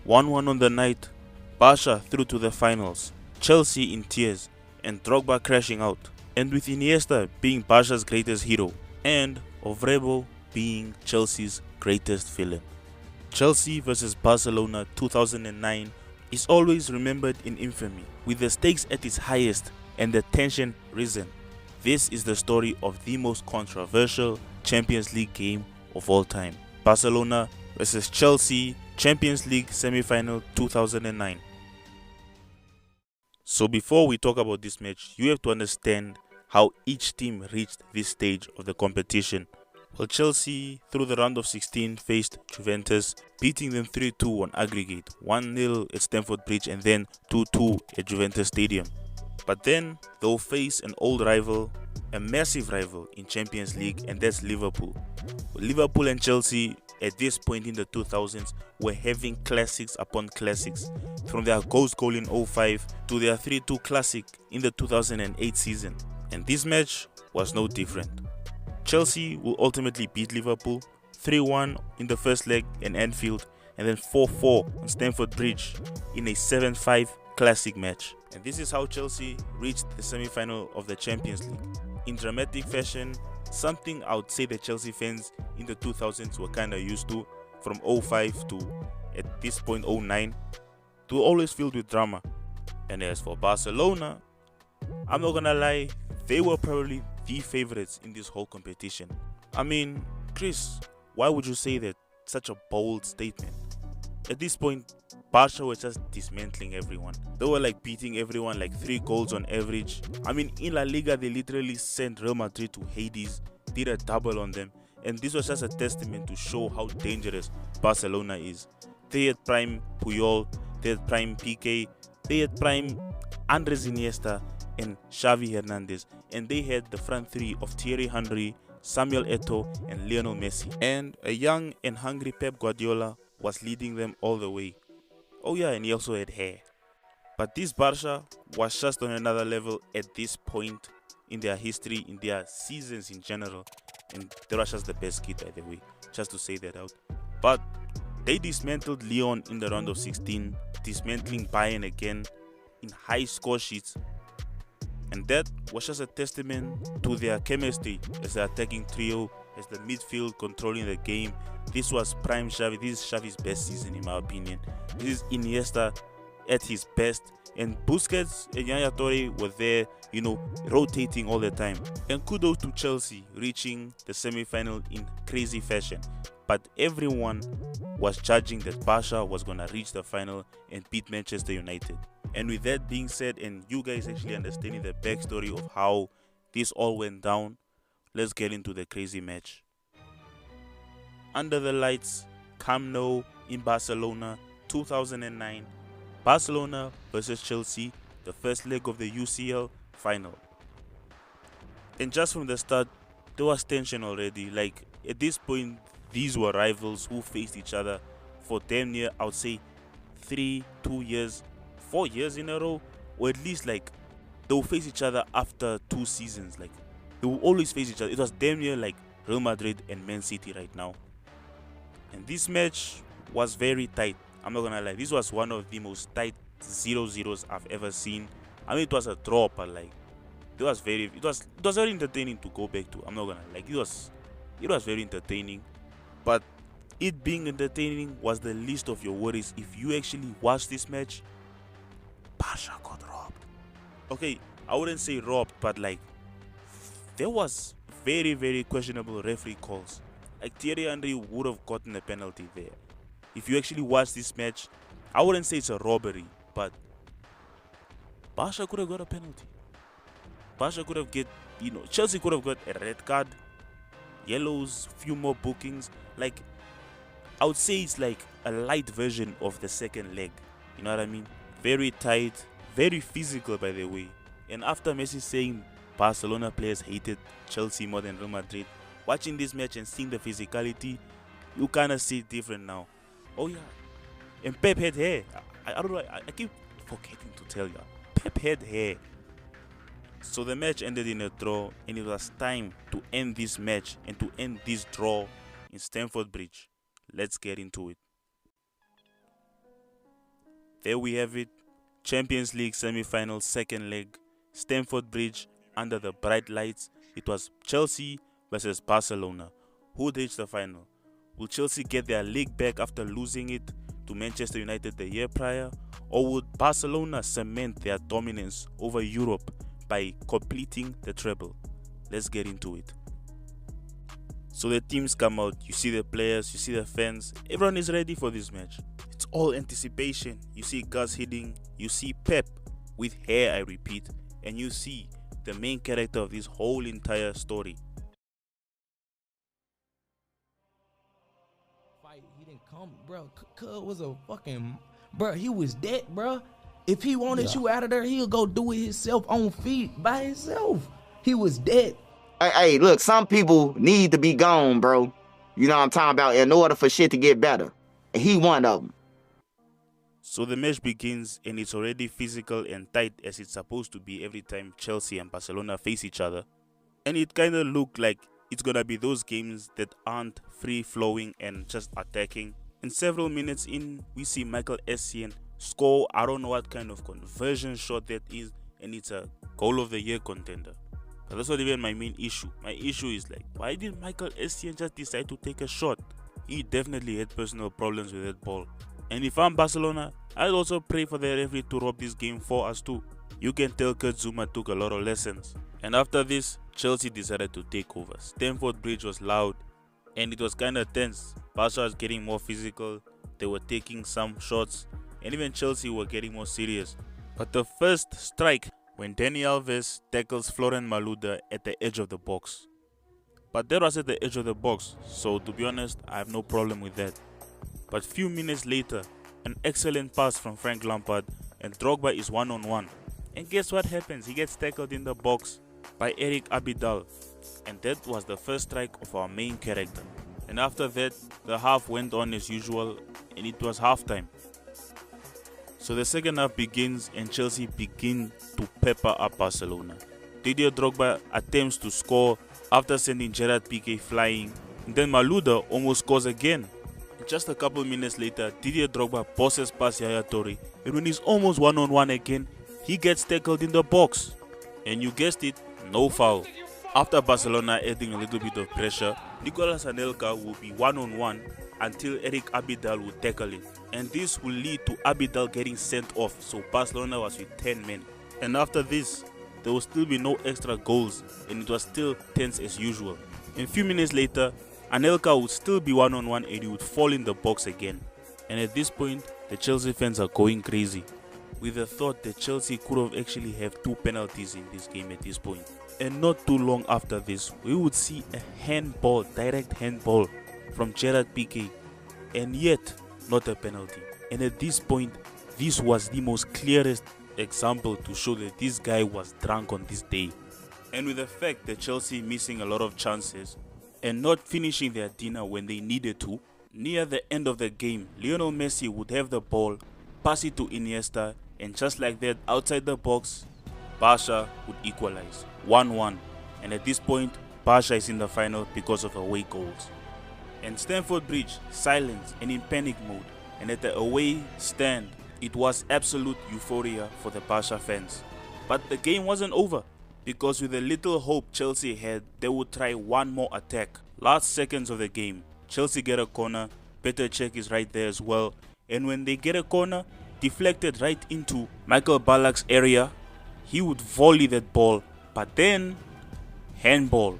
1-1 on the night, Barca through to the finals, Chelsea in tears, and Drogba crashing out, and with Iniesta being Barca's greatest hero, and Ovrebo being Chelsea's greatest villain. Chelsea vs Barcelona 2009 is always remembered in infamy, with the stakes at its highest and the tension risen. This is the story of the most controversial Champions League game of all time. Barcelona vs Chelsea, Champions League semi-final 2009. So before we talk about this match, you have to understand how each team reached this stage of the competition. Well, Chelsea, through the round of 16, faced Juventus, beating them 3-2 on aggregate, 1-0 at Stamford Bridge and then 2-2 at Juventus Stadium. But then they'll face an old rival, a massive rival in Champions League, and that's Liverpool. Liverpool and Chelsea at this point in the 2000s were having classics upon classics, from their ghost goal in 05 to their 3-2 classic in the 2008 season. And this match was no different. Chelsea will ultimately beat Liverpool 3-1 in the first leg in Anfield and then 4-4 on Stamford Bridge in a 7-5 classic match. And this is how Chelsea reached the semi-final of the Champions League. In dramatic fashion, something I would say the Chelsea fans in the 2000s were kind of used to, from 05 to at this point 09, to always filled with drama. And as for Barcelona, I'm not gonna lie, they were probably the favorites in this whole competition. I mean, Chris, why would you say that? Such a bold statement. At this point, Barca was just dismantling everyone. They were like beating everyone like 3 goals on average. I mean, in La Liga, they literally sent Real Madrid to Hades, did a double on them. And this was just a testament to show how dangerous Barcelona is. They had prime Puyol, they had prime Piqué, they had prime Andres Iniesta and Xavi Hernandez, and they had the front three of Thierry Henry, Samuel Eto'o, and Lionel Messi. And a young and hungry Pep Guardiola was leading them all the way. Oh yeah, and he also had hair. But this Barca was just on another level at this point in their history, in their seasons in general. And they were just the best kid, by the way, just to say that out. But they dismantled Lyon in the round of 16, dismantling Bayern again in high score sheets. And that was just a testament to their chemistry as the attacking trio, as the midfield controlling the game. This was prime Xavi. This is Xavi's best season in my opinion. This is Iniesta at his best. And Busquets and Yaya Toure were there, rotating all the time. And kudos to Chelsea reaching the semi-final in crazy fashion. But everyone was judging that Barca was going to reach the final and beat Manchester United. And with that being said, and you guys actually understanding the backstory of how this all went down, let's get into the crazy match. Under the lights, Camp Nou in Barcelona, 2009. Barcelona versus Chelsea, the first leg of the UCL final. And just from the start, there was tension already. Like, at this point, these were rivals who faced each other for damn near, I would say, 4 years in a row, or at least like they will face each other after 2 seasons. Like, they will always face each other. It was damn near like Real Madrid and Man City right now. And this match was very tight. I'm not gonna lie, this was one of the most tight 0-0s I've ever seen. I mean, it was a draw, but like it was very entertaining to go back to. I'm not gonna like it was very entertaining. But it being entertaining was the least of your worries. If you actually watch this match, Barca got robbed. Okay, I wouldn't say robbed, but like there was very, very questionable referee calls. Like Thierry Henry would have gotten a penalty there. If you actually watch this match, I wouldn't say it's a robbery, but Barca could have got a penalty. Barca could have Chelsea could have got a red card, yellows, few more bookings. Like, I would say it's like a light version of the second leg. You know what I mean? Very tight, very physical, by the way. And after Messi saying Barcelona players hated Chelsea more than Real Madrid, watching this match and seeing the physicality, you kind of see it different now. Oh yeah, and Pep had hair. I don't know. I keep forgetting to tell you. Pep had hair. So the match ended in a draw, and it was time to end this match and to end this draw in Stamford Bridge. Let's get into it. There we have it. Champions League semi-final second leg. Stamford Bridge under the bright lights. It was Chelsea versus Barcelona. Who would reach the final? Will Chelsea get their league back after losing it to Manchester United the year prior? Or would Barcelona cement their dominance over Europe by completing the treble? Let's get into it. So the teams come out, you see the players, you see the fans, everyone is ready for this match. It's all anticipation. You see Gus hitting, you see Pep with hair, I repeat, and you see the main character of this whole entire story. He didn't come, bro. Cuz was a fucking, bro. He was dead, bro. If he wanted you out of there, he'll go do it himself on feet by himself. He was dead. Hey, look, some people need to be gone, bro. You know what I'm talking about, in order for shit to get better. And he one of them. So the match begins and it's already physical and tight as it's supposed to be every time Chelsea and Barcelona face each other. And it kind of looked like it's gonna be those games that aren't free-flowing and just attacking. And several minutes in, we see Michael Essien score, I don't know what kind of conversion shot that is, and it's a goal of the year contender. But that's not even my main issue. My issue is like, why did Michael Essien just decide to take a shot? He definitely had personal problems with that ball. And if I'm Barcelona, I'd also pray for the referee to rob this game for us too. You can tell Kurt Zuma took a lot of lessons. And after this, Chelsea decided to take over. Stamford Bridge was loud and it was kinda tense. Barca was getting more physical, they were taking some shots, and even Chelsea were getting more serious. But the first strike, when Dani Alves tackles Florent Malouda at the edge of the box. But that was at the edge of the box, so to be honest, I have no problem with that. But few minutes later, an excellent pass from Frank Lampard and Drogba is one-on-one. And guess what happens? He gets tackled in the box by Eric Abidal. And that was the first strike of our main character. And after that, the half went on as usual and it was halftime. So the second half begins and Chelsea begin to pepper up Barcelona. Didier Drogba attempts to score after sending Gerard Piqué flying. And then Malouda almost scores again. And just a couple minutes later, Didier Drogba bosses past Yaya Toure. And when he's almost one-on-one again, he gets tackled in the box. And you guessed it, no foul. After Barcelona adding a little bit of pressure, Nicolas Anelka will be one-on-one until Eric Abidal will tackle him. And this will lead to Abidal getting sent off, so Barcelona was with 10 men. And after this, there will still be no extra goals and it was still tense as usual. And a few minutes later, Anelka would still be one-on-one and he would fall in the box again. And at this point, the Chelsea fans are going crazy with the thought that Chelsea could have actually have 2 penalties in this game at this point. And not too long after this, we would see a handball, direct handball from Gerard Piqué, and yet not a penalty. And at this point, this was the most clearest example to show that this guy was drunk on this day. And with the fact that Chelsea missing a lot of chances and not finishing their dinner when they needed to, near the end of the game, Lionel Messi would have the ball, pass it to Iniesta, and just like that, outside the box, Barca would equalize 1-1. And at this point, Barca is in the final because of away goals. And Stamford Bridge, silent and in panic mode. And at the away stand, it was absolute euphoria for the Barca fans. But the game wasn't over, because with the little hope Chelsea had, they would try one more attack. Last seconds of the game, Chelsea get a corner, Petr Cech is right there as well. And when they get a corner, deflected right into Michael Ballack's area, he would volley that ball, but then handball.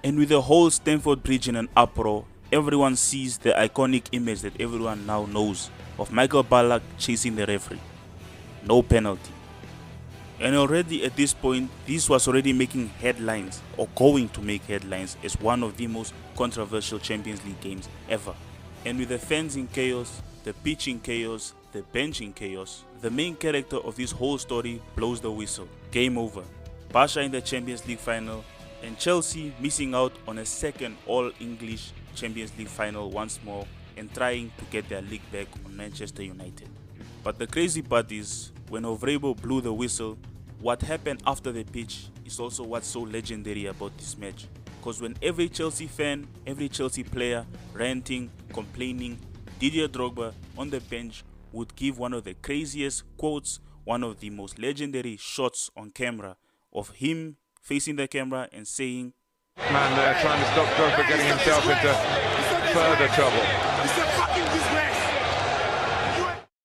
And with the whole Stamford Bridge in an uproar, everyone sees the iconic image that everyone now knows of Michael Ballack chasing the referee. No penalty. And already at this point, this was already making headlines, or going to make headlines, as one of the most controversial Champions League games ever. And with the fans in chaos, the pitch in chaos, the bench in chaos, the main character of this whole story blows the whistle. Game over. Barca in the Champions League final, and Chelsea missing out on a second all-English Champions League final once more and trying to get their league back on Manchester United. But the crazy part is, when Ovrebo blew the whistle, what happened after the pitch is also what's so legendary about this match. Because when every Chelsea fan, every Chelsea player ranting, complaining, Didier Drogba on the bench would give one of the craziest quotes, one of the most legendary shots on camera of him facing the camera and saying, Man there trying to stop Drogba getting himself into further trouble. It's a fucking disgrace.